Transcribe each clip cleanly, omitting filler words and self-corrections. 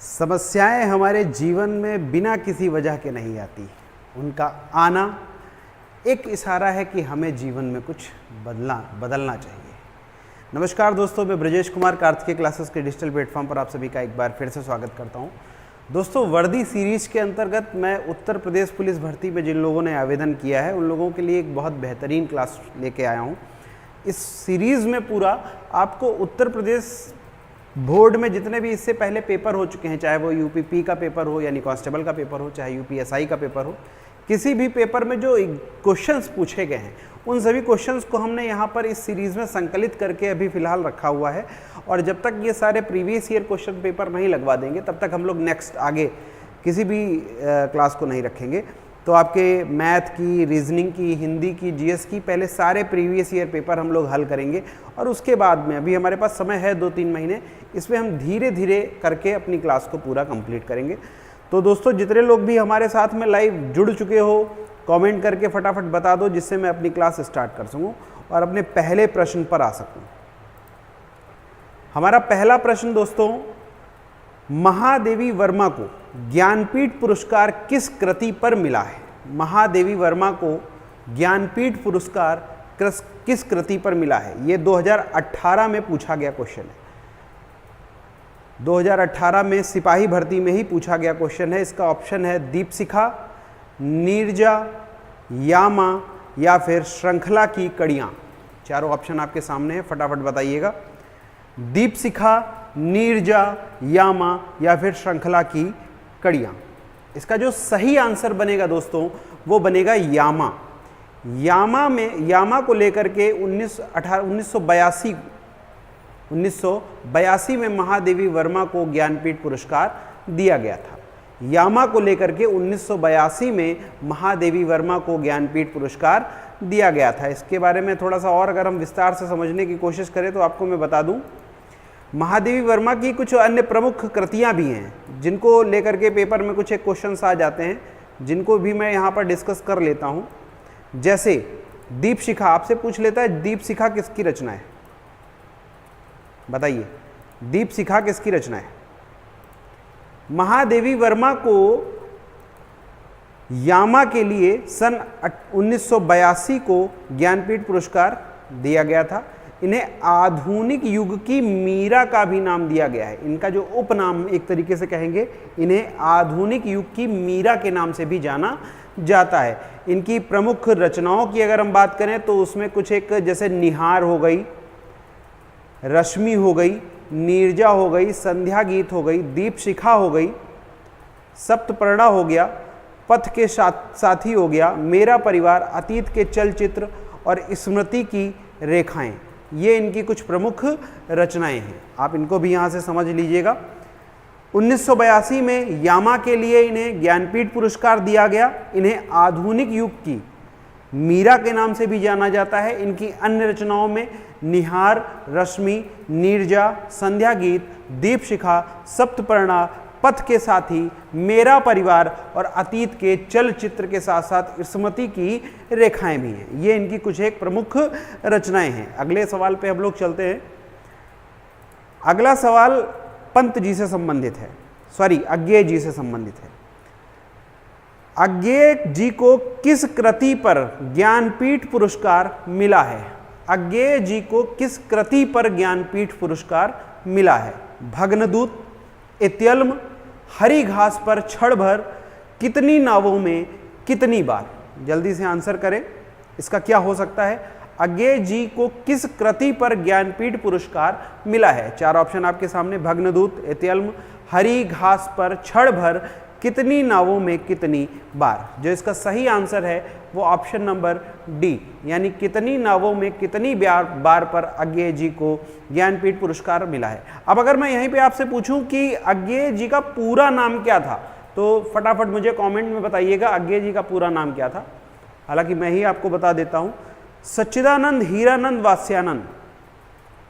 समस्याएं हमारे जीवन में बिना किसी वजह के नहीं आती। उनका आना एक इशारा है कि हमें जीवन में कुछ बदलना चाहिए। नमस्कार दोस्तों, मैं ब्रजेश कुमार कार्तिकेय क्लासेस के डिजिटल प्लेटफॉर्म पर आप सभी का एक बार फिर से स्वागत करता हूं। दोस्तों, वर्दी सीरीज के अंतर्गत मैं उत्तर प्रदेश पुलिस भर्ती में जिन लोगों ने आवेदन किया है उन लोगों के लिए एक बहुत बेहतरीन क्लास लेके आया हूं। इस सीरीज़ में पूरा आपको उत्तर प्रदेश बोर्ड में जितने भी इससे पहले पेपर हो चुके हैं, चाहे वो यूपीपी का पेपर हो यानी कांस्टेबल का पेपर हो, चाहे यूपीएसआई का पेपर हो, किसी भी पेपर में जो क्वेश्चंस पूछे गए हैं उन सभी क्वेश्चंस को हमने यहाँ पर इस सीरीज़ में संकलित करके अभी फ़िलहाल रखा हुआ है। और जब तक ये सारे प्रीवियस ईयर क्वेश्चन पेपर नहीं लगवा देंगे तब तक हम लोग नेक्स्ट आगे किसी भी क्लास को नहीं रखेंगे। तो आपके मैथ की, रीजनिंग की, हिंदी की, जीएस की पहले सारे प्रीवियस ईयर पेपर हम लोग हल करेंगे और उसके बाद में अभी हमारे पास समय है 2-3 महीने, इसमें हम धीरे धीरे करके अपनी क्लास को पूरा कंप्लीट करेंगे। तो दोस्तों, जितने लोग भी हमारे साथ में लाइव जुड़ चुके हो, कमेंट करके फटाफट बता दो जिससे मैं अपनी क्लास स्टार्ट कर सकूं और अपने पहले प्रश्न पर आ सकूं। हमारा पहला प्रश्न दोस्तों, महादेवी वर्मा को ज्ञानपीठ पुरस्कार किस कृति पर मिला है? महादेवी वर्मा को ज्ञानपीठ पुरस्कार किस कृति पर मिला है? ये 2018 में पूछा गया क्वेश्चन है। 2018 में सिपाही भर्ती में ही पूछा गया क्वेश्चन है। इसका ऑप्शन है दीपशिखा, नीरजा, यामा या फिर श्रृंखला की कड़ियाँ। चारों ऑप्शन आपके सामने है, फटाफट बताइएगा। दीपशिखा, नीरजा, यामा या फिर श्रृंखला की कड़ियाँ। इसका जो सही आंसर बनेगा दोस्तों वो बनेगा यामा। यामा को लेकर के 1982 में महादेवी वर्मा को ज्ञानपीठ पुरस्कार दिया गया था। यामा को लेकर के 1982 में महादेवी वर्मा को ज्ञानपीठ पुरस्कार दिया गया था। इसके बारे में थोड़ा सा और अगर हम विस्तार से समझने की कोशिश करें तो आपको मैं बता दूं, महादेवी वर्मा की कुछ अन्य प्रमुख कृतियां भी हैं जिनको लेकर के पेपर में कुछ एक क्वेश्चंस आ जाते हैं, जिनको भी मैं यहाँ पर डिस्कस कर लेता हूँ। जैसे दीपशिखा आपसे पूछ लेता है, दीपशिखा किसकी रचना है? बताइए, दीपशिखा किसकी रचना है? महादेवी वर्मा को यामा के लिए सन 1982 को ज्ञानपीठ पुरस्कार दिया गया था। इन्हें आधुनिक युग की मीरा का भी नाम दिया गया है। इनका जो उपनाम एक तरीके से कहेंगे, इन्हें आधुनिक युग की मीरा के नाम से भी जाना जाता है। इनकी प्रमुख रचनाओं की अगर हम बात करें तो उसमें कुछ एक जैसे निहार हो गई, रश्मि हो गई, नीरजा हो गई, संध्या गीत हो गई, दीपशिखा हो गई, सप्तपर्णा हो गया, पथ के साथी हो गया, मेरा परिवार, अतीत के चलचित्र और स्मृति की रेखाएं, ये इनकी कुछ प्रमुख रचनाएं हैं। आप इनको भी यहाँ से समझ लीजिएगा। 1982 में यामा के लिए इन्हें ज्ञानपीठ पुरस्कार दिया गया। इन्हें आधुनिक युग की मीरा के नाम से भी जाना जाता है। इनकी अन्य रचनाओं में निहार, रश्मि, नीरजा, संध्या गीत, दीपशिखा, सप्तपर्णा, पथ के साथी, मेरा परिवार और अतीत के चलचित्र के साथ साथ स्मृति की रेखाएं भी हैं। ये इनकी कुछ एक प्रमुख रचनाएं हैं। अगले सवाल पे हम लोग चलते हैं। अगला सवाल पंत जी से संबंधित है, अज्ञेय जी से संबंधित है। अज्ञेय जी को किस कृति पर ज्ञानपीठ पुरस्कार मिला है? अज्ञेय जी को किस कृति पर ज्ञानपीठ पुरस्कार मिला है? भग्नदूत, इत्यल्म, हरी घास पर क्षण भर, कितनी नावों में, कितनी बार? जल्दी से आंसर करें, इसका क्या हो सकता है? अज्ञेय जी को किस कृति पर ज्ञानपीठ पुरस्कार मिला है? चार ऑप्शन आपके सामने, भग्नदूत, इत्यल्म, हरी घास पर क्षण भर, कितनी नावों में, कितनी बार। जो इसका सही आंसर है वो ऑप्शन नंबर डी, यानी कितनी नावों में, कितनी बार पर अज्ञेय जी को ज्ञानपीठ पुरस्कार मिला है। अब अगर मैं यहीं पे आपसे पूछूं कि अज्ञेय जी का पूरा नाम क्या था तो फटाफट मुझे कमेंट में बताइएगा अज्ञेय जी का पूरा नाम क्या था। हालांकि मैं ही आपको बता देता हूं, सच्चिदानंद हीरानंद वात्स्यानंद।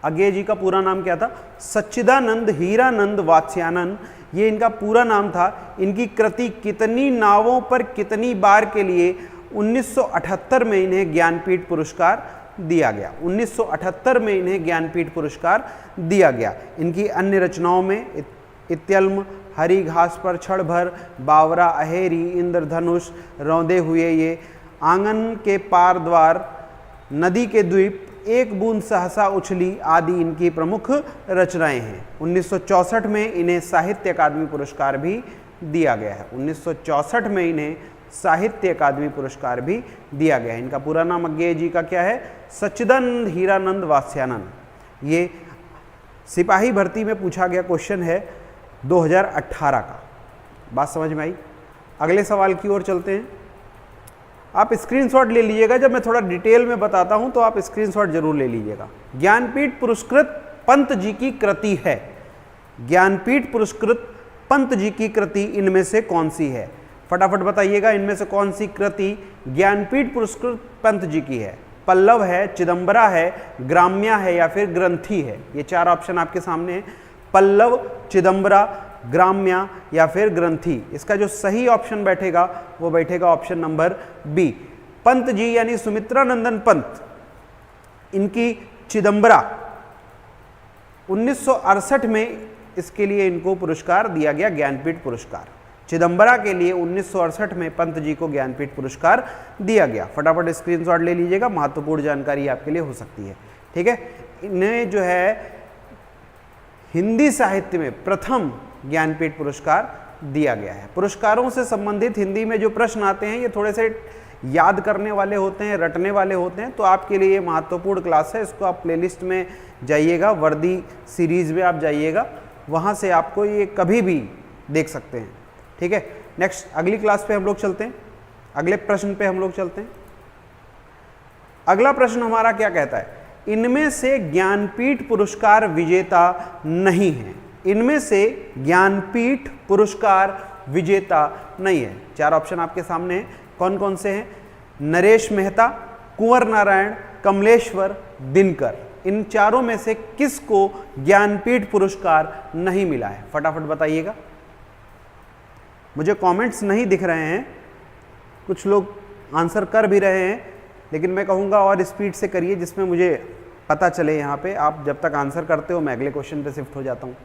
अज्ञेय जी का पूरा नाम क्या था? सच्चिदानंद हीरानंद वात्स्यानंद, ये इनका पूरा नाम था। इनकी कृति कितनी नावों पर, कितनी बार के लिए 1978 में इन्हें ज्ञानपीठ पुरस्कार दिया गया। 1978 में इन्हें ज्ञानपीठ पुरस्कार दिया गया। इनकी अन्य रचनाओं में इत्यल्म, हरी घास पर क्षण भर, बावरा अहेरी, इंद्रधनुष, रौंदे हुए ये, आंगन के पार द्वार, नदी के द्वीप, एक बूंद सहसा उछली आदि इनकी प्रमुख रचनाएं हैं। 1964 में इन्हें साहित्य अकादमी पुरस्कार भी दिया गया है। 1964 में इन्हें साहित्य अकादमी पुरस्कार भी दिया गया है। इनका पूरा नाम अज्ञेय जी का क्या है? सच्चिदानंद हीरानंद वात्स्यानंद। ये सिपाही भर्ती में पूछा गया क्वेश्चन है 2018 का। बात समझ में आई? अगले सवाल की ओर चलते हैं। आप स्क्रीनशॉट ले लीजिएगा, जब मैं थोड़ा डिटेल में बताता हूं तो आप स्क्रीनशॉट जरूर ले लीजिएगा। ज्ञानपीठ पुरस्कृत पंत जी की कृति है। ज्ञानपीठ पुरस्कृत पंत जी की कृति इनमें से कौन सी है? फटाफट बताइएगा, इनमें से कौन सी कृति ज्ञानपीठ पुरस्कृत पंत जी की है? पल्लव है, चिदंबरा है, ग्राम्या है या फिर ग्रंथि है? ये चार ऑप्शन आपके सामने है। पल्लव, चिदंबरा, ग्राम्या या फिर ग्रंथि। इसका जो सही ऑप्शन बैठेगा वो बैठेगा option number B. Pant ji यानी सुमित्रानंदन पंत, इनकी चिदंबरा 1968 में इसके लिए इनको पुरस्कार दिया गया, ज्ञानपीठ पुरस्कार। चिदंबरा के लिए 1968 में पंत जी को ज्ञानपीठ पुरस्कार दिया गया। फटाफट स्क्रीनशॉट ले लीजिएगा, महत्वपूर्ण जानकारी आपके लिए हो सकती है। ठीक है, इन्हें जो है हिंदी साहित्य में प्रथम ज्ञानपीठ पुरस्कार दिया गया है। पुरस्कारों से संबंधित हिंदी में जो प्रश्न आते हैं ये थोड़े से याद करने वाले होते हैं, रटने वाले होते हैं, तो आपके लिए ये महत्वपूर्ण क्लास है। इसको आप प्लेलिस्ट में जाइएगा, वर्दी सीरीज में आप जाइएगा, वहाँ से आपको ये कभी भी देख सकते हैं। ठीक है, नेक्स्ट अगली क्लास पे हम लोग चलते हैं, अगले प्रश्न पे हम लोग चलते हैं। अगला प्रश्न हमारा क्या कहता है? इनमें से ज्ञानपीठ पुरस्कार विजेता नहीं है। इनमें से ज्ञानपीठ पुरस्कार विजेता नहीं है। चार ऑप्शन आपके सामने हैं, कौन कौन से हैं? नरेश मेहता, कुंवर नारायण, कमलेश्वर, दिनकर। इन चारों में से किसको ज्ञानपीठ पुरस्कार नहीं मिला है? फटाफट बताइएगा। मुझे कमेंट्स नहीं दिख रहे हैं, कुछ लोग आंसर कर भी रहे हैं, लेकिन मैं कहूँगा और स्पीड से करिए जिसमें मुझे पता चले। यहाँ पे आप जब तक आंसर करते हो मैं अगले क्वेश्चन पे शिफ्ट हो जाता हूँ।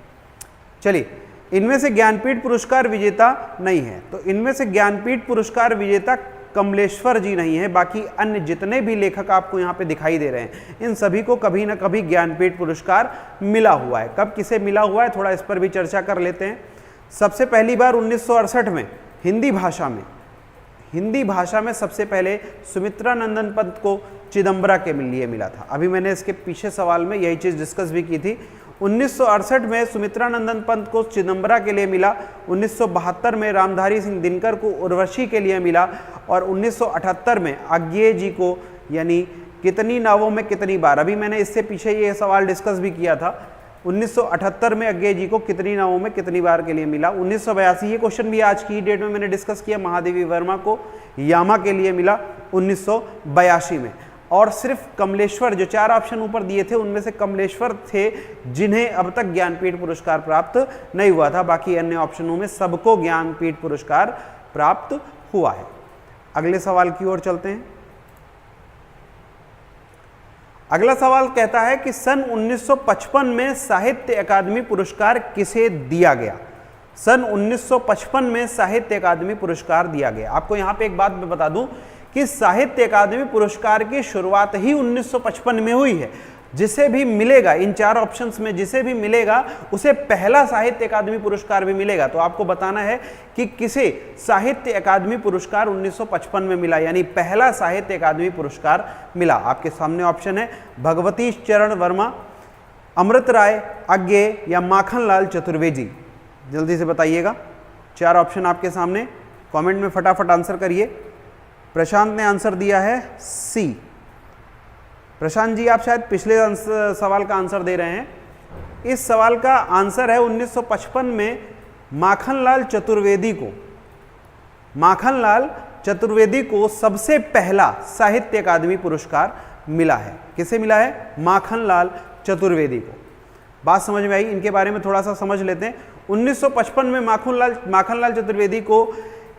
चलिए, इनमें से ज्ञानपीठ पुरस्कार विजेता नहीं है, तो इनमें से ज्ञानपीठ पुरस्कार विजेता कमलेश्वर जी नहीं है। बाकी अन्य जितने भी लेखक आपको यहाँ पे दिखाई दे रहे हैं, इन सभी को कभी ना कभी ज्ञानपीठ पुरस्कार मिला हुआ है। कब किसे मिला हुआ है, थोड़ा इस पर भी चर्चा कर लेते हैं। सबसे पहली बार 1968 में हिंदी भाषा में सबसे पहले सुमित्रानंदन पंत को चिदंबरा के लिए मिला था। अभी मैंने इसके पीछे सवाल में यही चीज़ डिस्कस भी की थी। 1968 में सुमित्रानंदन पंत को चिदंबरा के लिए मिला, 1972 में रामधारी सिंह दिनकर को उर्वशी के लिए मिला, और 1978 में अज्ञेय जी को, यानी कितनी नावों में कितनी बार, अभी मैंने इससे पीछे ये सवाल डिस्कस भी किया था, 1978 में अज्ञेय जी को कितनी नावों में कितनी बार के लिए मिला। 1982, ये क्वेश्चन भी आज की डेट में मैंने डिस्कस किया, महादेवी वर्मा को यामा के लिए मिला 1982 में। और सिर्फ कमलेश्वर, जो चार ऑप्शन ऊपर दिए थे उनमें से कमलेश्वर थे जिन्हें अब तक ज्ञानपीठ पुरस्कार प्राप्त नहीं हुआ था। बाकी अन्य ऑप्शनों में सबको ज्ञानपीठ पुरस्कार प्राप्त हुआ है। अगले सवाल की ओर चलते हैं। अगला सवाल कहता है कि सन 1955 में साहित्य अकादमी पुरस्कार किसे दिया गया? सन 1955 में साहित्य अकादमी पुरस्कार दिया गया। आपको यहां पे एक बात मैं बता दूं कि साहित्य अकादमी पुरस्कार की शुरुआत ही 1955 में हुई है। जिसे भी मिलेगा, इन चार ऑप्शंस में जिसे भी मिलेगा उसे पहला साहित्य अकादमी पुरस्कार भी मिलेगा। तो आपको बताना है कि किसे साहित्य अकादमी पुरस्कार 1955 में मिला, यानी पहला साहित्य अकादमी पुरस्कार मिला। आपके सामने ऑप्शन है भगवती चरण वर्मा, अमृत राय, अज्ञेय या माखनलाल चतुर्वेदी। जल्दी से बताइएगा, चार ऑप्शन आपके सामने, कमेंट में फटाफट आंसर करिए। प्रशांत ने आंसर दिया है सी। प्रशांत जी, आप शायद पिछले सवाल का आंसर दे रहे हैं। इस सवाल का आंसर है 1955 में माखनलाल चतुर्वेदी को सबसे पहला साहित्य अकादमी पुरस्कार मिला है। किसे मिला है? माखनलाल चतुर्वेदी को। बात समझ में आई? इनके बारे में थोड़ा सा समझ लेते हैं। 1955 में माखनलाल चतुर्वेदी को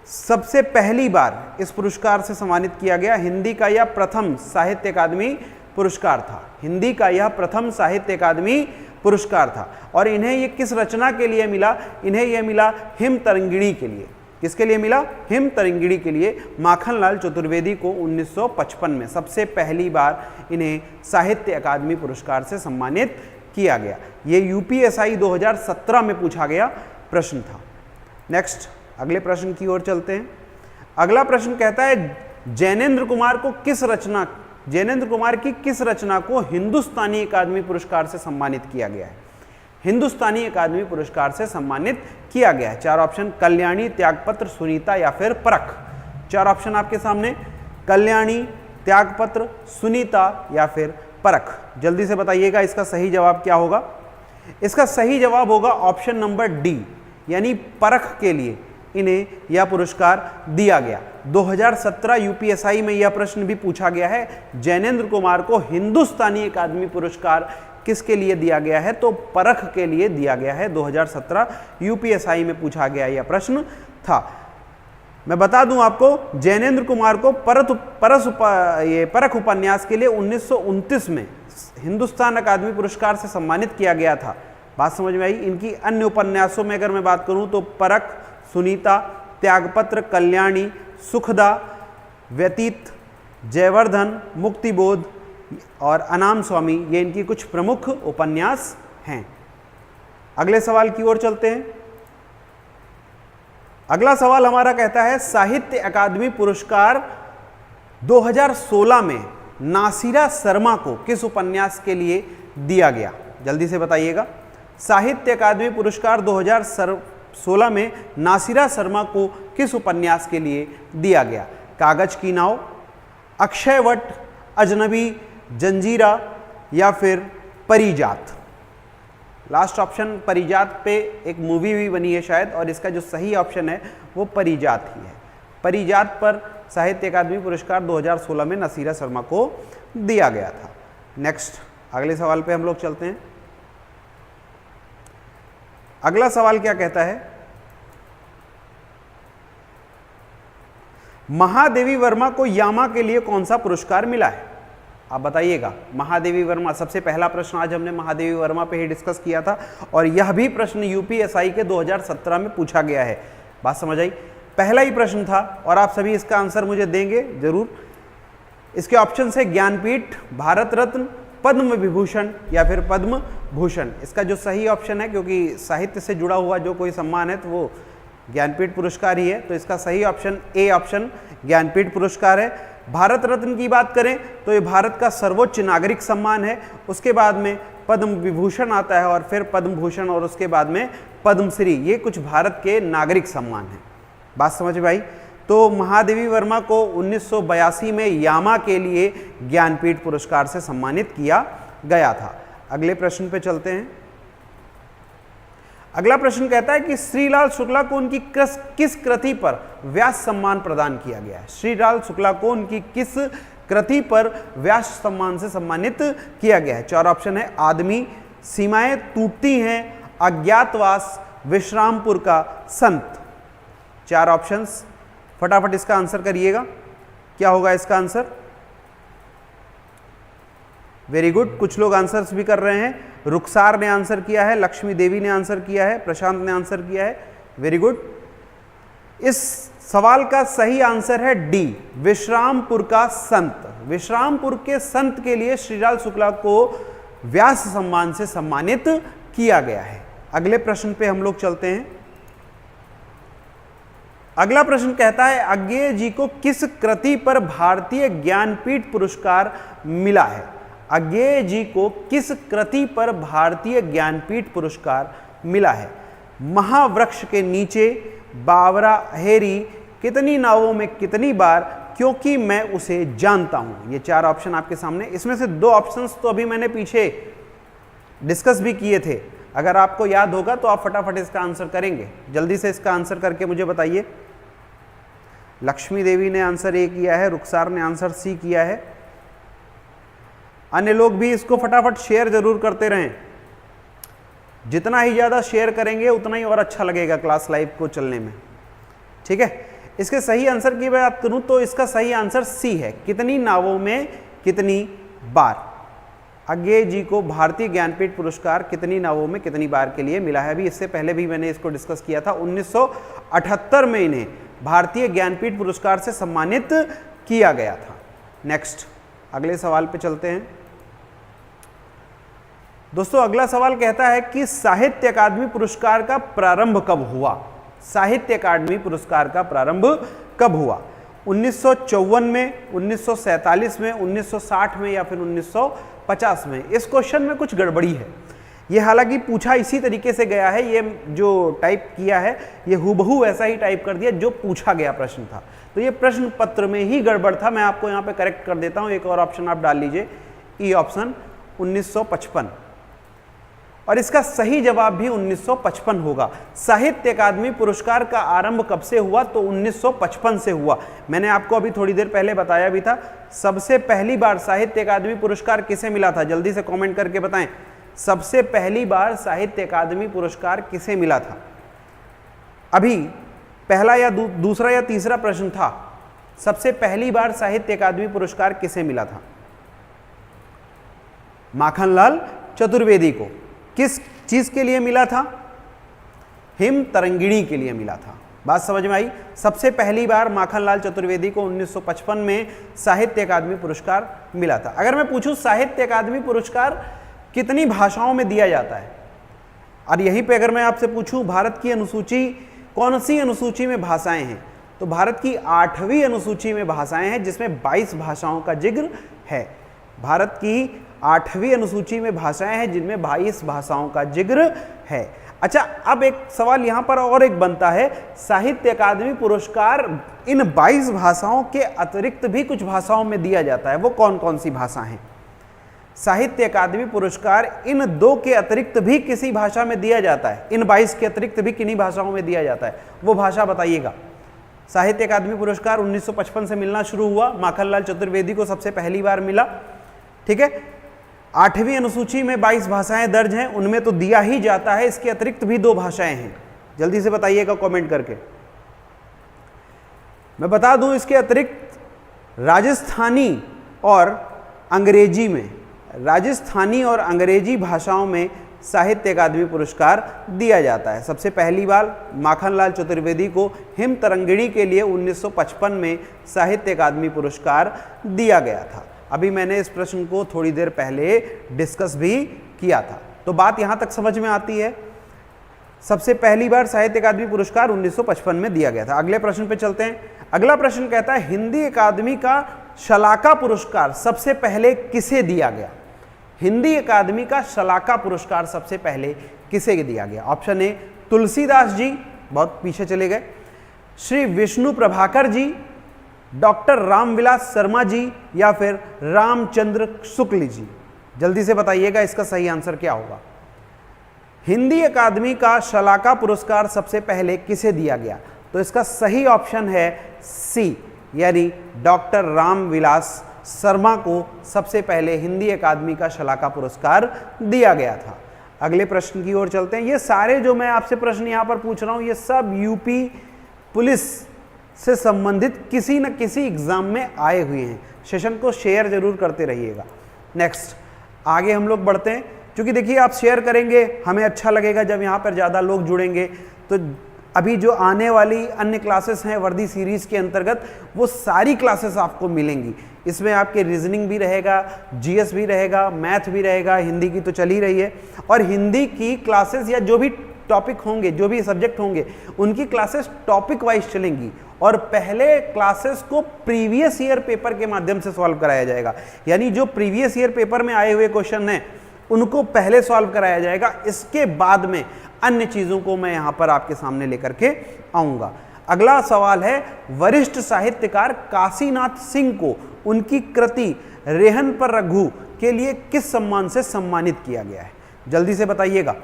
सबसे पहली बार इस पुरस्कार से सम्मानित किया गया। हिंदी का यह प्रथम साहित्य अकादमी पुरस्कार था। हिंदी का यह प्रथम साहित्य अकादमी पुरस्कार था। और इन्हें ये किस रचना के लिए मिला? इन्हें यह मिला हिम तरंगिणी के लिए। किसके लिए मिला? हिम तरंगिणी के लिए। माखनलाल चतुर्वेदी को 1955 में सबसे पहली बार इन्हें साहित्य अकादमी पुरस्कार से सम्मानित किया गया। ये यूपीएसआई 2017 में पूछा गया प्रश्न था। नेक्स्ट अगले प्रश्न की ओर चलते हैं। अगला प्रश्न कहता है जैनेन्द्र कुमार की किस रचना को हिंदुस्तानी अकादमी पुरस्कार से सम्मानित किया गया है? हिंदुस्तानी अकादमी पुरस्कार से सम्मानित किया गया है। 4 ऑप्शन कल्याणी, त्यागपत्र, सुनीता या फिर परख। 4 ऑप्शन आपके सामने, कल्याणी, त्यागपत्र, सुनीता या फिर परख। जल्दी से बताइएगा इसका सही जवाब क्या होगा? इसका सही जवाब होगा ऑप्शन नंबर डी, यानी परख के लिए इन्हें यह पुरस्कार दिया गया। 2017 यूपीएसआई में यह प्रश्न भी पूछा गया है, जैनेन्द्र कुमार को हिंदुस्तानी अकादमी पुरस्कार किसके लिए दिया गया है? तो परख के लिए दिया गया है। 2017 यूपीएसआई में पूछा गया यह प्रश्न था। मैं बता दूं आपको, जैनेन्द्र कुमार को परख उपन्यास के लिए 1929 में हिंदुस्तान अकादमी पुरस्कार से सम्मानित किया गया था। बात समझ में आई? इनकी अन्य उपन्यासों में अगर मैं बात करूं तो परख, सुनीता, त्यागपत्र, कल्याणी, सुखदा, व्यतीत, जयवर्धन, मुक्तिबोध और अनाम स्वामी, ये इनकी कुछ प्रमुख उपन्यास हैं। अगले सवाल की ओर चलते हैं। अगला सवाल हमारा कहता है साहित्य अकादमी पुरस्कार 2016 में नासिरा शर्मा को किस उपन्यास के लिए दिया गया? जल्दी से बताइएगा। साहित्य अकादमी पुरस्कार 2016 में नासिरा शर्मा को किस उपन्यास के लिए दिया गया? कागज की नाव, अक्षयवट, अजनबी, जंजीरा या फिर परिजात। लास्ट ऑप्शन परिजात पे एक मूवी भी बनी है शायद, और इसका जो सही ऑप्शन है वो परिजात ही है। परिजात पर साहित्य अकादमी पुरस्कार 2016 में नासिरा शर्मा को दिया गया था। नेक्स्ट अगले सवाल पे हम लोग चलते हैं। अगला सवाल क्या कहता है? महादेवी वर्मा को यामा के लिए कौन सा पुरस्कार मिला है? आप बताइएगा। महादेवी वर्मा, सबसे पहला प्रश्न आज हमने महादेवी वर्मा पे ही डिस्कस किया था, और यह भी प्रश्न यूपीएसआई के 2017 में पूछा गया है। बात समझ आई? पहला ही प्रश्न था और आप सभी इसका आंसर मुझे देंगे जरूर। इसके ऑप्शन है ज्ञानपीठ, भारत रत्न, पद्म विभूषण या फिर पद्म भूषण। इसका जो सही ऑप्शन है, क्योंकि साहित्य से जुड़ा हुआ जो कोई सम्मान है तो वो ज्ञानपीठ पुरस्कार ही है, तो इसका सही ऑप्शन ए ऑप्शन ज्ञानपीठ पुरस्कार है। भारत रत्न की बात करें तो ये भारत का सर्वोच्च नागरिक सम्मान है। उसके बाद में पद्म विभूषण आता है और फिर पद्म भूषण और उसके बाद में पद्मश्री। ये कुछ भारत के नागरिक सम्मान हैं। बात समझ में आई? तो महादेवी वर्मा को 1982 में यामा के लिए ज्ञानपीठ पुरस्कार से सम्मानित किया गया था। अगले प्रश्न पे चलते हैं। अगला प्रश्न कहता है कि श्रीलाल शुक्ला को उनकी किस कृति पर व्यास सम्मान प्रदान किया गया है? श्रीलाल शुक्ला को उनकी किस कृति पर व्यास सम्मान से सम्मानित किया गया है? 4 ऑप्शन है आदमी, सीमाएं टूटती हैं, अज्ञातवास, विश्रामपुर का संत। 4 ऑप्शंस, फटाफट इसका आंसर करिएगा। क्या होगा इसका आंसर? वेरी गुड, कुछ लोग आंसर्स भी कर रहे हैं। रुखसार ने आंसर किया है, लक्ष्मी देवी ने आंसर किया है, प्रशांत ने आंसर किया है। Very good. इस सवाल का सही आंसर है डी, विश्रामपुर का संत। विश्रामपुर के संत के लिए श्रीलाल शुक्ला को व्यास सम्मान से सम्मानित किया गया है। अगले प्रश्न पे हम लोग चलते हैं। अगला प्रश्न कहता है अज्ञेय जी को किस कृति पर भारतीय ज्ञानपीठ पुरस्कार मिला है? अज्ञेय जी को किस कृति पर भारतीय ज्ञानपीठ पुरस्कार मिला है? महावृक्ष के नीचे, बावरा हेरी, कितनी नावों में कितनी बार, क्योंकि मैं उसे जानता हूं। ये 4 ऑप्शन आपके सामने। इसमें से 2 ऑप्शंस तो अभी मैंने पीछे डिस्कस भी किए थे। अगर आपको याद होगा तो आप फटाफट इसका आंसर करेंगे। जल्दी से इसका आंसर करके मुझे बताइए। लक्ष्मी देवी ने आंसर ए किया है, रुखसार ने आंसर सी किया है। अन्य लोग भी इसको फटाफट शेयर जरूर करते रहें। जितना ही ज़्यादा शेयर करेंगे उतना ही और अच्छा लगेगा क्लास लाइव को चलने में। ठीक है, इसके सही आंसर की बात करूं तो इसका सही आंसर सी है, कितनी नावों में कितनी बार। अज्ञेय जी को भारतीय ज्ञानपीठ पुरस्कार कितनी नावों में कितनी बार के लिए मिला है? अभी इससे पहले भी मैंने इसको डिस्कस किया था। 1978 में इन्हें भारतीय ज्ञानपीठ पुरस्कार से सम्मानित किया गया था। नेक्स्ट, अगले सवाल पे चलते हैं दोस्तों। अगला सवाल कहता है कि साहित्य अकादमी पुरस्कार का प्रारंभ कब हुआ? साहित्य अकादमी पुरस्कार का प्रारंभ कब हुआ? 1954 में, 1947 में, 1960 में या फिर 1950 में? इस क्वेश्चन में कुछ गड़बड़ी है। ये हालांकि पूछा इसी तरीके से गया है, ये जो टाइप किया है ये हूबहू वैसा ही टाइप कर दिया जो पूछा गया प्रश्न था। तो ये प्रश्न पत्र में ही गड़बड़ था। मैं आपको यहाँ पे करेक्ट कर देता हूँ। एक और ऑप्शन आप डाल लीजिए, ई ऑप्शन 1955, और इसका सही जवाब भी 1955 होगा। साहित्य अकादमी पुरस्कार का आरंभ कब से हुआ? तो 1955 से हुआ। मैंने आपको अभी थोड़ी देर पहले बताया भी था। सबसे पहली बार साहित्य अकादमी पुरस्कार किसे मिला था? जल्दी से कमेंट करके बताएं, सबसे पहली बार साहित्य अकादमी पुरस्कार किसे मिला था? अभी पहला या दूसरा या तीसरा प्रश्न था, सबसे पहली बार साहित्य अकादमी पुरस्कार किसे मिला था? माखनलाल चतुर्वेदी को। किस चीज के लिए मिला था? हिम तरंगिणी के लिए मिला था। बात समझ में आई? सबसे पहली बार माखनलाल चतुर्वेदी को 1955 में साहित्य अकादमी पुरस्कार मिला था। अगर मैं पूछूं साहित्य अकादमी पुरस्कार कितनी भाषाओं में दिया जाता है, और यहीं पे अगर मैं आपसे पूछूं भारत की अनुसूची कौन सी अनुसूची में भाषाएं हैं, तो भारत की 8वीं अनुसूची में भाषाएं हैं जिसमें 22 भाषाओं का जिक्र है। भारत की 8वीं अनुसूची में भाषाएं हैं जिनमें 22 भाषाओं का जिक्र है। अच्छा, अब एक सवाल यहां पर और एक बनता है, साहित्य अकादमी पुरस्कार इन 22 भाषाओं के अतिरिक्त भी कुछ भाषाओं में दिया जाता है, वो कौन कौन सी भाषा हैं? साहित्य अकादमी पुरस्कार इन 2 के अतिरिक्त भी किसी भाषा में दिया जाता है, इन 22 के अतिरिक्त भी किन्हीं भाषाओं में दिया जाता है, वो भाषा बताइएगा। साहित्य अकादमी पुरस्कार 1955 से मिलना शुरू हुआ, माखनलाल चतुर्वेदी को सबसे पहली बार मिला, ठीक है। 8वीं अनुसूची में 22 भाषाएं दर्ज हैं, उनमें तो दिया ही जाता है, इसके अतिरिक्त भी 2 भाषाएं हैं। जल्दी से बताइएगा कमेंट करके। मैं बता दूं, इसके अतिरिक्त राजस्थानी और अंग्रेजी में, राजस्थानी और अंग्रेजी भाषाओं में साहित्य अकादमी पुरस्कार दिया जाता है। सबसे पहली बार माखनलाल चतुर्वेदी को हिम तरंगिणी के लिए 1955 में साहित्य अकादमी पुरस्कार दिया गया था। अभी मैंने इस प्रश्न को थोड़ी देर पहले डिस्कस भी किया था, तो बात यहां तक समझ में आती है। सबसे पहली बार साहित्य अकादमी पुरस्कार 1955 में दिया गया था। अगले प्रश्न पे चलते हैं। अगला प्रश्न कहता है, हिंदी अकादमी का शलाका पुरस्कार सबसे पहले किसे दिया गया? हिंदी अकादमी का शलाका पुरस्कार सबसे पहले किसे दिया गया? ऑप्शन ए तुलसीदास जी, बहुत पीछे चले गए, श्री विष्णु प्रभाकर जी, डॉक्टर रामविलास शर्मा जी, या फिर रामचंद्र शुक्ल जी। जल्दी से बताइएगा इसका सही आंसर क्या होगा। हिंदी अकादमी का शलाका पुरस्कार सबसे पहले किसे दिया गया? तो इसका सही ऑप्शन है सी, यानी डॉक्टर रामविलास शर्मा को सबसे पहले हिंदी अकादमी का शलाका पुरस्कार दिया गया था। अगले प्रश्न की ओर चलते हैं। ये सारे जो मैं आपसे प्रश्न यहां पर पूछ रहा हूं, ये सब यूपी पुलिस से संबंधित किसी न किसी एग्जाम में आए हुए हैं। सेशन को शेयर जरूर करते रहिएगा। नेक्स्ट, आगे हम लोग बढ़ते हैं। क्योंकि देखिए, आप शेयर करेंगे, हमें अच्छा लगेगा जब यहाँ पर ज़्यादा लोग जुड़ेंगे। तो अभी जो आने वाली अन्य क्लासेस हैं वर्दी सीरीज़ के अंतर्गत, वो सारी क्लासेस आपको मिलेंगी। इसमें आपके रीजनिंग भी रहेगा, जीएस भी रहेगा, मैथ भी रहेगा, हिंदी की तो चल ही रही है, और हिंदी की क्लासेस या जो भी टॉपिक होंगे, जो भी सब्जेक्ट होंगे, उनकी क्लासेस टॉपिक वाइज चलेंगी। और पहले क्लासेस को प्रीवियस ईयर पेपर के माध्यम से सॉल्व कराया जाएगा, यानी जो प्रीवियस ईयर पेपर में आए हुए क्वेश्चन हैं उनको पहले सॉल्व कराया जाएगा। इसके बाद में अन्य चीज़ों को मैं यहाँ पर आपके सामने लेकर के आऊँगा। अगला सवाल है, वरिष्ठ साहित्यकार काशीनाथ सिंह को उनकी कृति रेहन पर रघु के लिए किस सम्मान से सम्मानित किया गया है? जल्दी से बताइएगा,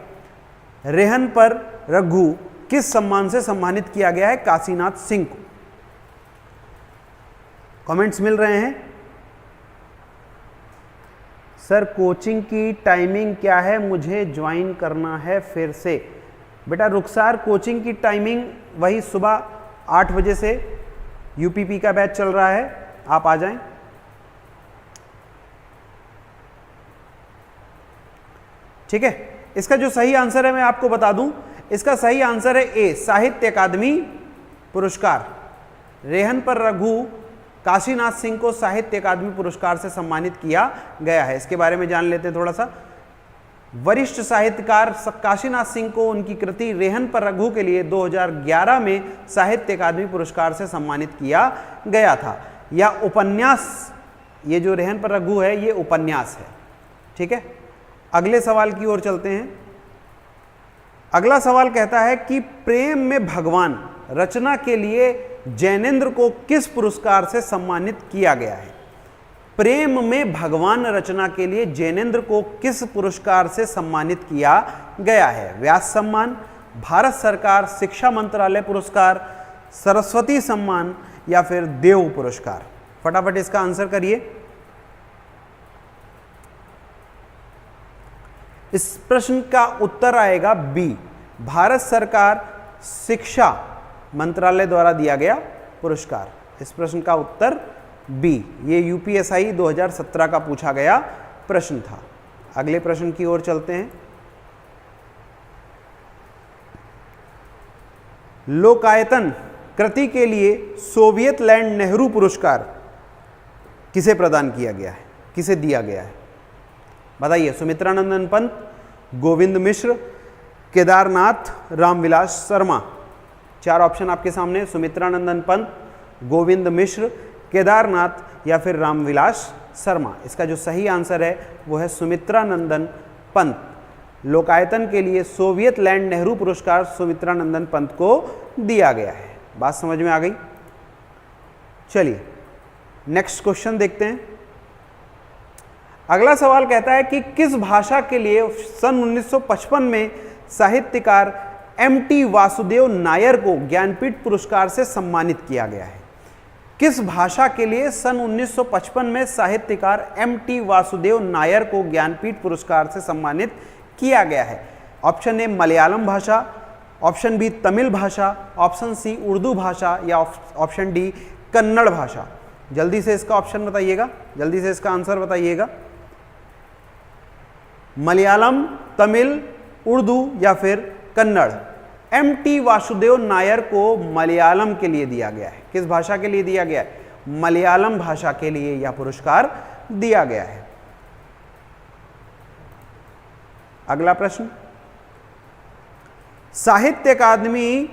रेहन पर रघु किस सम्मान से सम्मानित किया गया है काशीनाथ सिंह को? कमेंट्स मिल रहे हैं। सर कोचिंग की टाइमिंग क्या है, मुझे ज्वाइन करना है फिर से। बेटा रुखसार, कोचिंग की टाइमिंग वही सुबह 8 बजे से यूपीपी का बैच चल रहा है, आप आ जाएं। ठीक है, इसका जो सही आंसर है मैं आपको बता दूं, इसका सही आंसर है ए, साहित्य अकादमी पुरस्कार। रेहन पर रघु काशीनाथ सिंह को साहित्य अकादमी पुरस्कार से सम्मानित किया गया है। इसके बारे में जान लेते हैं थोड़ा सा। वरिष्ठ साहित्यकार काशीनाथ सिंह को उनकी कृति रेहन पर रघु के लिए 2011 में साहित्य अकादमी पुरस्कार से सम्मानित किया गया था। या उपन्यास, ये जो रेहन पर रघु है ये उपन्यास है। ठीक है, अगले सवाल की ओर चलते हैं। अगला सवाल कहता है कि प्रेम में भगवान रचना के लिए जैनेन्द्र को किस पुरस्कार से सम्मानित किया गया है? प्रेम में भगवान रचना के लिए जैनेन्द्र को किस पुरस्कार से सम्मानित किया गया है? व्यास सम्मान, भारत सरकार शिक्षा मंत्रालय पुरस्कार, सरस्वती सम्मान या फिर देव पुरस्कार? फटाफट इसका आंसर करिए। इस प्रश्न का उत्तर आएगा बी, भारत सरकार शिक्षा मंत्रालय द्वारा दिया गया पुरस्कार। इस प्रश्न का उत्तर बी, ये यूपीएसआई 2017 का पूछा गया प्रश्न था। अगले प्रश्न की ओर चलते हैं। लोकायतन कृति के लिए सोवियत लैंड नेहरू पुरस्कार किसे प्रदान किया गया है, किसे दिया गया है? बताइए। सुमित्रानंदन पंत, गोविंद मिश्र, केदारनाथ रामविलास शर्मा। चार ऑप्शन आपके सामने, सुमित्रानंदन पंत, गोविंद मिश्र, केदारनाथ या फिर रामविलास शर्मा। इसका जो सही आंसर है वो है सुमित्रानंदन पंत। लोकायतन के लिए सोवियत लैंड नेहरू पुरस्कार सुमित्रानंदन पंत को दिया गया है। बात समझ में आ गई? चलिए नेक्स्ट क्वेश्चन देखते हैं। अगला सवाल कहता है कि किस भाषा के लिए सन 1955 में साहित्यकार एम.टी. वासुदेव नायर को ज्ञानपीठ पुरस्कार से सम्मानित किया गया है? किस भाषा के लिए सन 1955 में साहित्यकार एम.टी. वासुदेव नायर को ज्ञानपीठ पुरस्कार से सम्मानित किया गया है? ऑप्शन ए मलयालम भाषा, ऑप्शन बी तमिल भाषा, ऑप्शन सी उर्दू भाषा या ऑप्शन डी कन्नड़ भाषा। जल्दी से इसका ऑप्शन बताइएगा, जल्दी से इसका आंसर बताइएगा। मलयालम, तमिल, उर्दू या फिर कन्नड़? एम.टी. वासुदेव नायर को मलयालम के लिए दिया गया है। किस भाषा के लिए दिया गया है? मलयालम भाषा के लिए यह पुरस्कार दिया गया है। अगला प्रश्न, साहित्य अकादमी,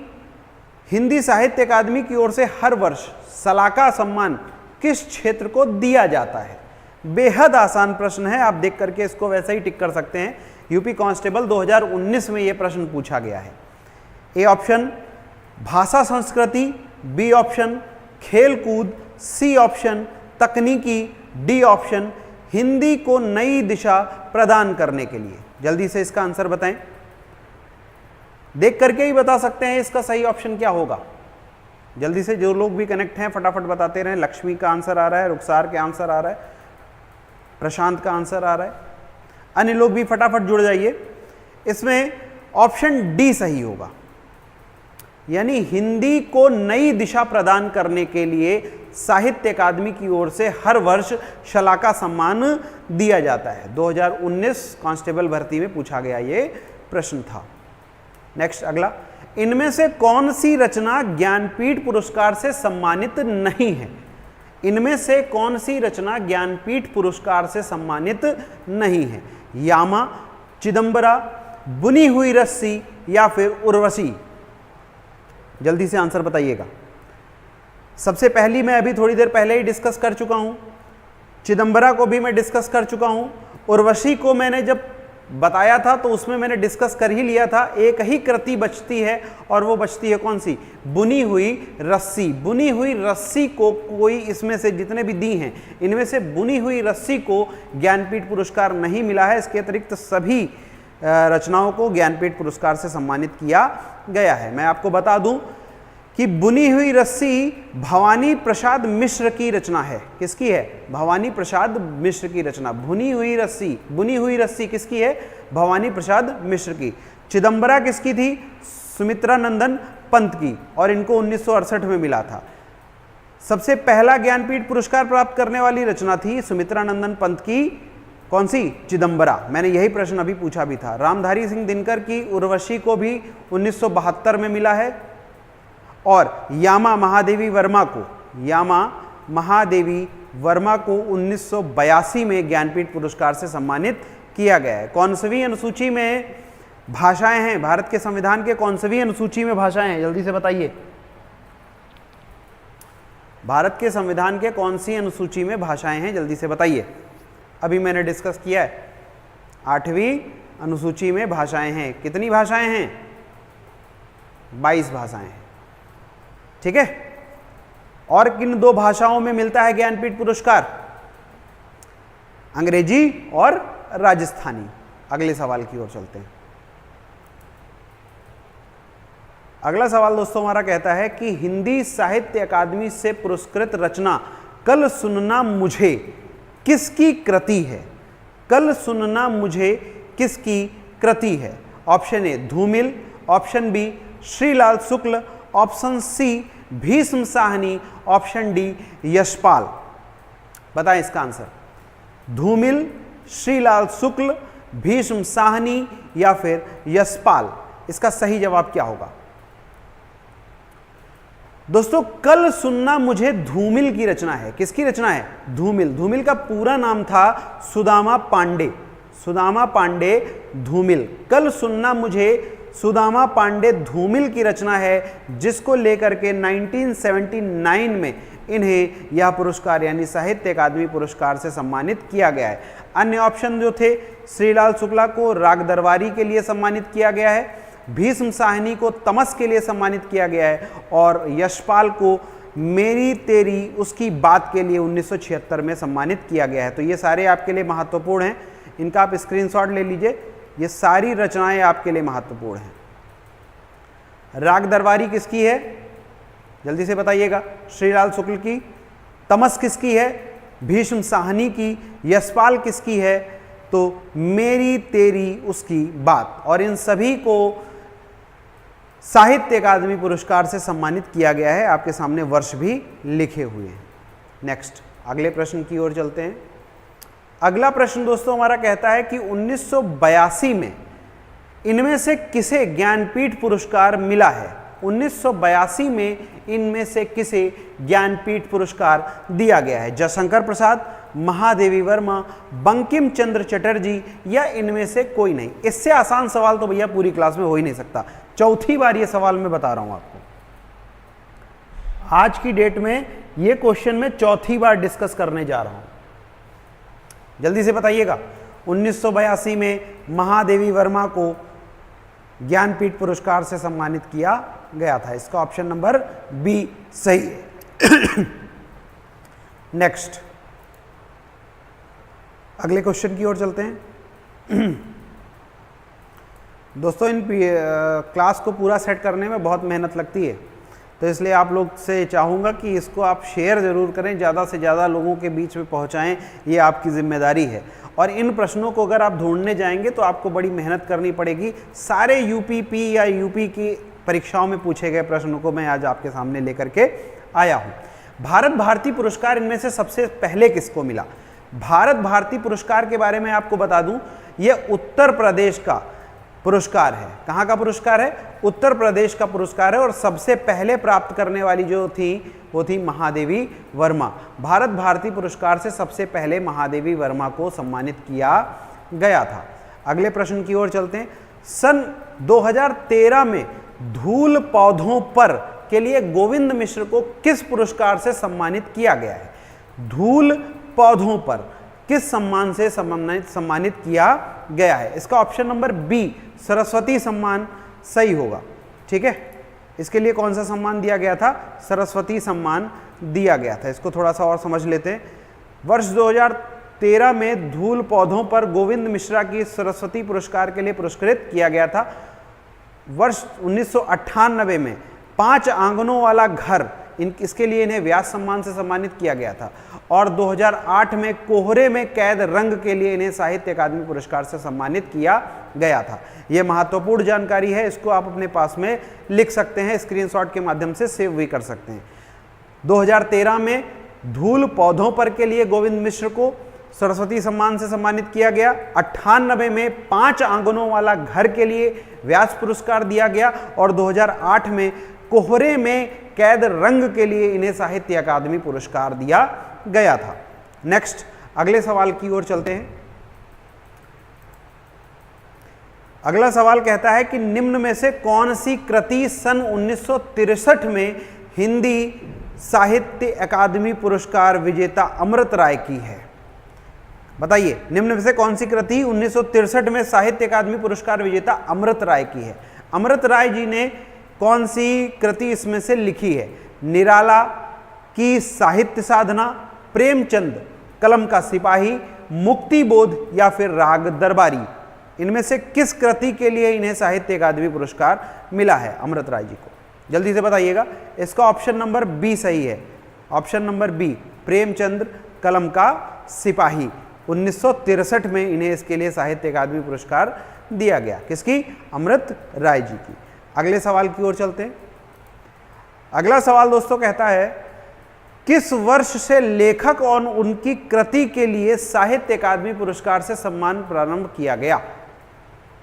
हिंदी साहित्य अकादमी की ओर से हर वर्ष सलाका सम्मान किस क्षेत्र को दिया जाता है? बेहद आसान प्रश्न है, आप देख करके इसको वैसे ही टिक कर सकते हैं। यूपी कांस्टेबल 2019 में यह प्रश्न पूछा गया है। ए ऑप्शन भाषा संस्कृति, बी ऑप्शन खेल कूद, सी ऑप्शन तकनीकी, डी ऑप्शन हिंदी को नई दिशा प्रदान करने के लिए। जल्दी से इसका आंसर बताएं, देख करके ही बता सकते हैं इसका सही ऑप्शन क्या होगा। जल्दी से जो लोग भी कनेक्ट हैं फटाफट बताते रहें। लक्ष्मी का आंसर आ रहा है, रुखसार का आंसर आ रहा है, प्रशांत का आंसर आ रहा है, अन्य लोग भी फटाफट जुड़ जाइए। इसमें ऑप्शन डी सही होगा, यानी हिंदी को नई दिशा प्रदान करने के लिए साहित्य अकादमी की ओर से हर वर्ष शलाका सम्मान दिया जाता है। 2019 कांस्टेबल भर्ती में पूछा गया ये प्रश्न था। नेक्स्ट अगला, इनमें से कौन सी रचना ज्ञानपीठ पुरस्कार से सम्मानित नहीं है? इनमें से कौन सी रचना ज्ञानपीठ पुरस्कार से सम्मानित नहीं है? यामा, चिदंबरा, बुनी हुई रस्सी या फिर उर्वशी? जल्दी से आंसर बताइएगा। सबसे पहली मैं अभी थोड़ी देर पहले ही डिस्कस कर चुका हूं, चिदंबरा को भी मैं डिस्कस कर चुका हूं, उर्वशी को मैंने जब बताया था तो उसमें मैंने डिस्कस कर ही लिया था। एक ही कृति बचती है और वो बचती है कौन सी? बुनी हुई रस्सी। बुनी हुई रस्सी को कोई, इसमें से जितने भी दी हैं इनमें से बुनी हुई रस्सी को ज्ञानपीठ पुरस्कार नहीं मिला है। इसके अतिरिक्त सभी रचनाओं को ज्ञानपीठ पुरस्कार से सम्मानित किया गया है। मैं आपको बता दूं कि बुनी हुई रस्सी भवानी प्रसाद मिश्र की रचना है। किसकी है? भवानी प्रसाद मिश्र की रचना। बुनी हुई रस्सी किसकी है? भवानी प्रसाद मिश्र की। चिदंबरा किसकी थी? सुमित्रानंदन पंत की, और इनको 1968 में मिला था। सबसे पहला ज्ञानपीठ पुरस्कार प्राप्त करने वाली रचना थी सुमित्रानंदन पंत की कौन सी? चिदम्बरा। मैंने यही प्रश्न अभी पूछा भी था। रामधारी सिंह दिनकर की उर्वशी को भी 1972 में मिला है, और यामा महादेवी वर्मा को 1982 में ज्ञानपीठ पुरस्कार से सम्मानित किया गया है। कौनसवीं अनुसूची में भाषाएं हैं? भारत के संविधान के कौनसवीं अनुसूची में भाषाएं हैं? जल्दी से बताइए। भारत के संविधान के कौन सी अनुसूची में भाषाएं हैं? जल्दी से बताइए। अभी मैंने डिस्कस किया है, 8वीं अनुसूची में भाषाएं हैं। कितनी भाषाएं हैं? 22 भाषाएं हैं। ठीक है। और किन 2 भाषाओं में मिलता है ज्ञानपीठ पुरस्कार? अंग्रेजी और राजस्थानी। अगले सवाल की ओर चलते हैं। अगला सवाल दोस्तों हमारा कहता है कि हिंदी साहित्य अकादमी से पुरस्कृत रचना कल सुनना मुझे किसकी कृति है? कल सुनना मुझे किसकी कृति है? Option A Dhoomil, option B Shrilal Shukla, option C Bhisham Sahni, option D Yashpal. बताएं इसका आंसर। धूमिल, श्रीलाल शुक्ल, भीष्म साहनी या फिर यशपाल, इसका सही जवाब क्या होगा? दोस्तों कल सुनना मुझे धूमिल की रचना है। किसकी रचना है? धूमिल। धूमिल का पूरा नाम था सुदामा पांडे। सुदामा पांडे धूमिल। कल सुनना मुझे सुदामा पांडे धूमिल की रचना है, जिसको लेकर के 1979 में इन्हें यह पुरस्कार यानी साहित्य अकादमी पुरस्कार से सम्मानित किया गया है। अन्य ऑप्शन जो थे, श्रीलाल शुक्ला को राग दरबारी के लिए सम्मानित किया गया है, भीष्म साहनी को तमस के लिए सम्मानित किया गया है, और यशपाल को मेरी तेरी उसकी बात के लिए 1976 में सम्मानित किया गया है। तो ये सारे आपके लिए महत्वपूर्ण हैं, इनका आप स्क्रीनशॉट ले लीजिए। ये सारी रचनाएं आपके लिए महत्वपूर्ण हैं। राग दरबारी किसकी है? जल्दी से बताइएगा। श्रीलाल शुक्ल की। तमस किसकी है? भीष्म साहनी की। यशपाल किसकी है? तो मेरी तेरी उसकी बात। और इन सभी को साहित्य अकादमी पुरस्कार से सम्मानित किया गया है। आपके सामने वर्ष भी लिखे हुए हैं। नेक्स्ट, अगले प्रश्न की ओर चलते हैं। अगला प्रश्न दोस्तों हमारा कहता है कि 1982 में इनमें से किसे ज्ञानपीठ पुरस्कार मिला है? 1982 में इनमें से किसे ज्ञानपीठ पुरस्कार दिया गया है? जयशंकर प्रसाद, महादेवी वर्मा, बंकिम चंद्र चटर्जी या इनमें से कोई नहीं? इससे आसान सवाल तो भैया पूरी क्लास में हो ही नहीं सकता। चौथी बार ये सवाल मैं बता रहा हूं आपको। आज की डेट में ये क्वेश्चन मैं चौथी बार डिस्कस करने जा रहा हूं। जल्दी से बताइएगा। 1982 में महादेवी वर्मा को ज्ञानपीठ पुरस्कार से सम्मानित किया गया था। इसका ऑप्शन नंबर बी सही है। नेक्स्ट, अगले क्वेश्चन की ओर चलते हैं। दोस्तों इन क्लास को पूरा सेट करने में बहुत मेहनत लगती है, तो इसलिए आप लोग से चाहूँगा कि इसको आप शेयर ज़रूर करें, ज़्यादा से ज़्यादा लोगों के बीच में पहुँचाएँ, ये आपकी जिम्मेदारी है। और इन प्रश्नों को अगर आप ढूंढने जाएंगे तो आपको बड़ी मेहनत करनी पड़ेगी। सारे यूपी या यूपी की परीक्षाओं में पूछे गए प्रश्नों को मैं आज आपके सामने लेकर के आया हूँ। भारत भारती पुरस्कार इनमें से सबसे पहले किसको मिला? भारत भारती पुरस्कार के बारे में आपको बता दूं, यह उत्तर प्रदेश का पुरस्कार है। कहाँ का पुरस्कार है? उत्तर प्रदेश का पुरस्कार है। और सबसे पहले प्राप्त करने वाली जो थी वो थी महादेवी वर्मा। भारत भारती पुरस्कार से सबसे पहले महादेवी वर्मा को सम्मानित किया गया था। अगले प्रश्न की ओर चलते हैं। सन 2013 में धूल पौधों पर के लिए गोविंद मिश्र को किस पुरस्कार से सम्मानित किया गया है? धूल पौधों पर किस सम्मान से सम्मानित किया गया है? इसका ऑप्शन नंबर बी सरस्वती सम्मान सही होगा। ठीक है, इसके लिए कौन सा सम्मान दिया गया था? सरस्वती सम्मान दिया गया था। इसको थोड़ा सा और समझ लेते हैं। वर्ष 2013 में धूल पौधों पर गोविंद मिश्रा की सरस्वती पुरस्कार के लिए पुरस्कृत किया गया था। वर्ष 1998 में 5 आंगनों वाला घर इसके लिए इन्हें व्यास सम्मान से सम्मानित किया गया था। और 2008 में कोहरे में कैद रंग के लिए इन्हें साहित्य अकादमी पुरस्कार से सम्मानित किया गया था। यह महत्वपूर्ण जानकारी है, इसको आप अपने पास में लिख सकते हैं, स्क्रीनशॉट के माध्यम से सेव भी कर सकते हैं। 2013 में धूल पौधों पर के लिए गोविंद मिश्र को सरस्वती सम्मान से सम्मानित किया गया। 98 में 5 आंगनों वाला घर के लिए व्यास पुरस्कार दिया गया और 2008 में कोहरे में कैद रंग के लिए इन्हें साहित्य अकादमी पुरस्कार दिया गया था। नेक्स्ट, अगले सवाल की ओर चलते हैं। अगला सवाल कहता है कि निम्न में से कौन सी कृति सन 1963 में हिंदी साहित्य अकादमी पुरस्कार विजेता अमृत राय की है? बताइए, निम्न में से कौन सी कृति 1963 में साहित्य अकादमी पुरस्कार विजेता अमृत राय की है? अमृत राय जी ने कौन सी कृति इसमें से लिखी है? निराला की साहित्य साधना, प्रेमचंद, कलम का सिपाही, मुक्ति बोध या फिर राग दरबारी? इनमें से किस कृति के लिए इन्हें साहित्य अकादमी पुरस्कार मिला है अमृत राय जी को? जल्दी से बताइएगा। इसका ऑप्शन नंबर बी सही है। ऑप्शन नंबर बी, प्रेमचंद, कलम का सिपाही। 1963 में इन्हें इसके लिए साहित्य अकादमी पुरस्कार दिया गया। किसकी? अमृत राय जी की। अगले सवाल की ओर चलते हैं। अगला सवाल दोस्तों कहता है, किस वर्ष से लेखक और उनकी कृति के लिए साहित्य अकादमी पुरस्कार से सम्मान प्रारंभ किया गया?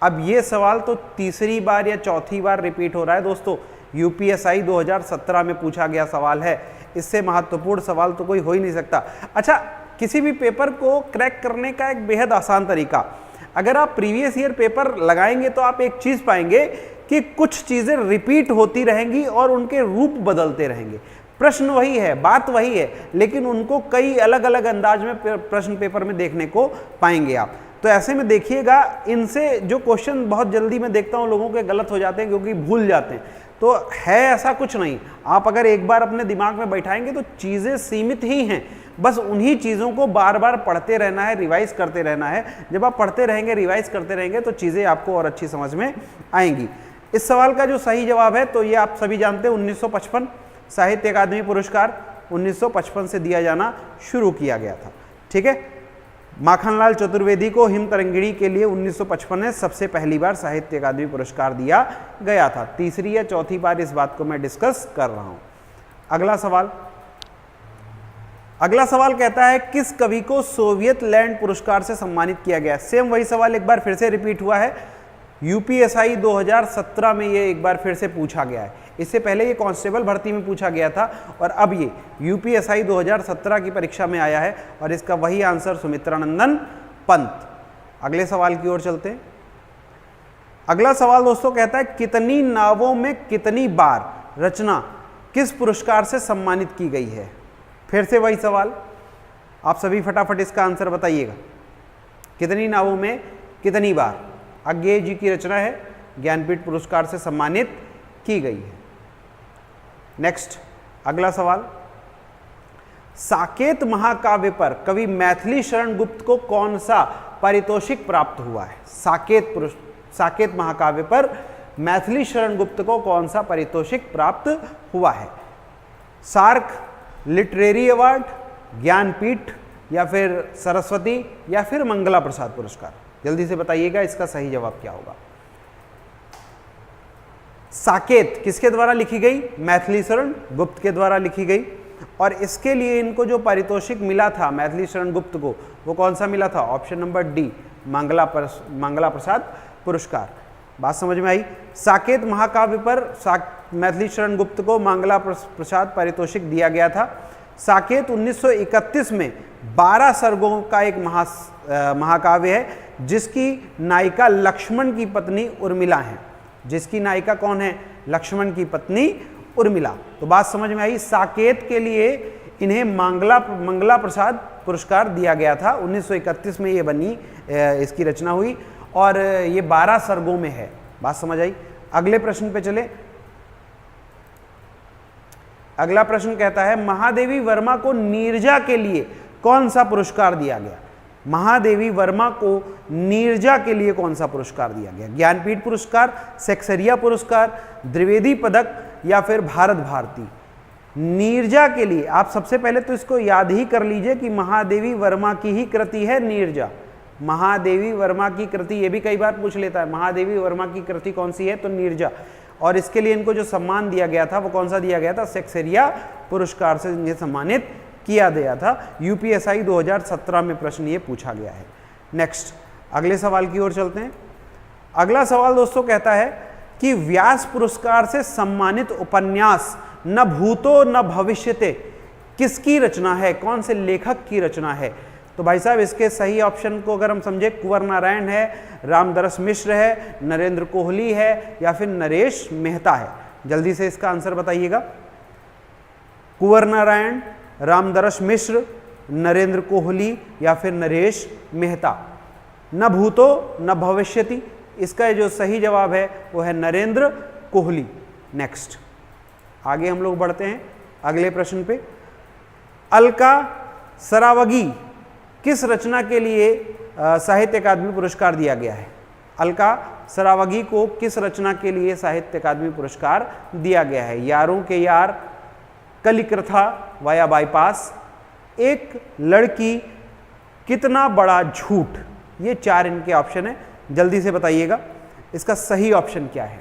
अब ये सवाल तो तीसरी बार या चौथी बार रिपीट हो रहा है दोस्तों। यूपीएसआई 2017 में पूछा गया सवाल है। इससे महत्वपूर्ण सवाल तो कोई हो ही नहीं सकता। अच्छा, किसी भी पेपर को क्रैक करने का एक बेहद आसान तरीका, अगर आप प्रीवियस ईयर पेपर लगाएंगे तो आप एक चीज पाएंगे कि कुछ चीजें रिपीट होती रहेंगी और उनके रूप बदलते रहेंगे। प्रश्न वही है, बात वही है, लेकिन उनको कई अलग अलग अंदाज में प्रश्न पेपर में देखने को पाएंगे आप। तो ऐसे में देखिएगा, इनसे जो क्वेश्चन बहुत जल्दी मैं देखता हूं लोगों के गलत हो जाते हैं क्योंकि भूल जाते हैं। तो है ऐसा कुछ नहीं, आप अगर एक बार अपने दिमाग में बैठाएंगे तो चीज़ें सीमित ही हैं, बस उन्हीं चीज़ों को बार बार पढ़ते रहना है, रिवाइज करते रहना है। जब आप पढ़ते रहेंगे, रिवाइज करते रहेंगे तो चीज़ें आपको और अच्छी समझ में आएंगी। इस सवाल का जो सही जवाब है तो ये आप सभी जानते हैं, 1955 साहित्य अकादमी पुरस्कार 1955 से दिया जाना शुरू किया गया था। ठीक है, माखनलाल चतुर्वेदी को हिम तरंगिणी के लिए 1955 में सबसे पहली बार साहित्य अकादमी पुरस्कार दिया गया था। तीसरी या चौथी बार इस बात को मैं डिस्कस कर रहा हूं। अगला सवाल कहता है, किस कवि को सोवियत लैंड पुरस्कार से सम्मानित किया गया? सेम वही सवाल एक बार फिर से रिपीट हुआ है। यूपीएसआई 2017 में ये एक बार फिर से पूछा गया है। इससे पहले ये कांस्टेबल भर्ती में पूछा गया था और अब ये यूपीएसआई 2017 की परीक्षा में आया है और इसका वही आंसर सुमित्रानंदन पंत। अगले सवाल की ओर चलते हैं। अगला सवाल दोस्तों कहता है, कितनी नावों में कितनी बार रचना किस पुरस्कार से सम्मानित की गई है? फिर से वही सवाल, आप सभी फटाफट इसका आंसर बताइएगा। कितनी नावों में कितनी बार अज्ञेय जी की रचना है, ज्ञानपीठ पुरस्कार से सम्मानित की गई है। नेक्स्ट, अगला सवाल, साकेत महाकाव्य पर कवि मैथिली शरण गुप्त को कौन सा पारितोषिक प्राप्त हुआ है? साकेत महाकाव्य पर मैथिली शरण गुप्त को कौन सा पारितोषिक प्राप्त हुआ है? सार्क, लिटरेरी अवार्ड, ज्ञानपीठ या फिर सरस्वती या फिर मंगला प्रसाद पुरस्कार? जल्दी से बताइएगा इसका सही जवाब क्या होगा। साकेत किसके द्वारा लिखी गई? मैथिली शरण गुप्त के द्वारा लिखी गई और इसके लिए इनको जो पारितोषिक मिला था मैथिली शरण गुप्त को, वो कौन सा मिला था? ऑप्शन नंबर डी, मंगला प्रसाद पुरस्कार। बात समझ में आई? साकेत महाकाव्य पर मैथिली शरण गुप्त को मंगला प्रसाद पारितोषिक दिया गया था। साकेत 1931 में 12 सर्गों का एक महाकाव्य है जिसकी नायिका लक्ष्मण की पत्नी उर्मिला है। जिसकी नायिका कौन है? लक्ष्मण की पत्नी उर्मिला। तो बात समझ में आई? साकेत के लिए इन्हें मंगला प्रसाद पुरस्कार दिया गया था। 1931 में ये बनी, इसकी रचना हुई और ये 12 सर्गों में है। बात समझ आई? अगले प्रश्न पे चले। अगला प्रश्न कहता है, महादेवी वर्मा को नीरजा के लिए कौन सा पुरस्कार दिया गया? महादेवी वर्मा को नीरजा के लिए कौन सा पुरस्कार दिया गया? ज्ञानपीठ पुरस्कार, सेक्सरिया पुरस्कार, द्विवेदी पदक या फिर भारत भारती? नीरजा के लिए आप सबसे पहले तो इसको याद ही कर लीजिए कि महादेवी वर्मा की ही कृति है नीरजा। महादेवी वर्मा की कृति, ये भी कई बार पूछ लेता है, महादेवी वर्मा की कृति कौन सी है? तो नीरजा। और इसके लिए इनको जो सम्मान दिया गया था वो कौन सा दिया गया था? सेक्सरिया पुरस्कार से इन्हें सम्मानित किया गया था। यूपीएसआई 2017 में प्रश्न ये पूछा गया है। नेक्स्ट अगले सवाल की ओर चलते हैं। अगला सवाल दोस्तों कहता है कि व्यास पुरस्कार से सम्मानित उपन्यास न भूतो न भविष्यते किसकी रचना है, कौन से लेखक की रचना है? तो भाई साहब इसके सही ऑप्शन को अगर हम समझे, कुंवर नारायण है, रामदरस मिश्र है, नरेंद्र कोहली है या फिर नरेश मेहता है। जल्दी से इसका आंसर बताइएगा। कुंवर नारायण, रामदरस मिश्र, नरेंद्र कोहली या फिर नरेश मेहता। न भूतो न भविष्यति, इसका जो सही जवाब है वो है नरेंद्र कोहली। नेक्स्ट आगे हम लोग बढ़ते हैं अगले प्रश्न पे। अलका सरावगी किस रचना के लिए साहित्य अकादमी पुरस्कार दिया गया है? अलका सरावगी को किस रचना के लिए साहित्य अकादमी पुरस्कार दिया गया है? यारों के यार, कलिकृथा वाया बाईपास, एक लड़की, कितना बड़ा झूठ। ये चार इनके ऑप्शन है, जल्दी से बताइएगा इसका सही ऑप्शन क्या है।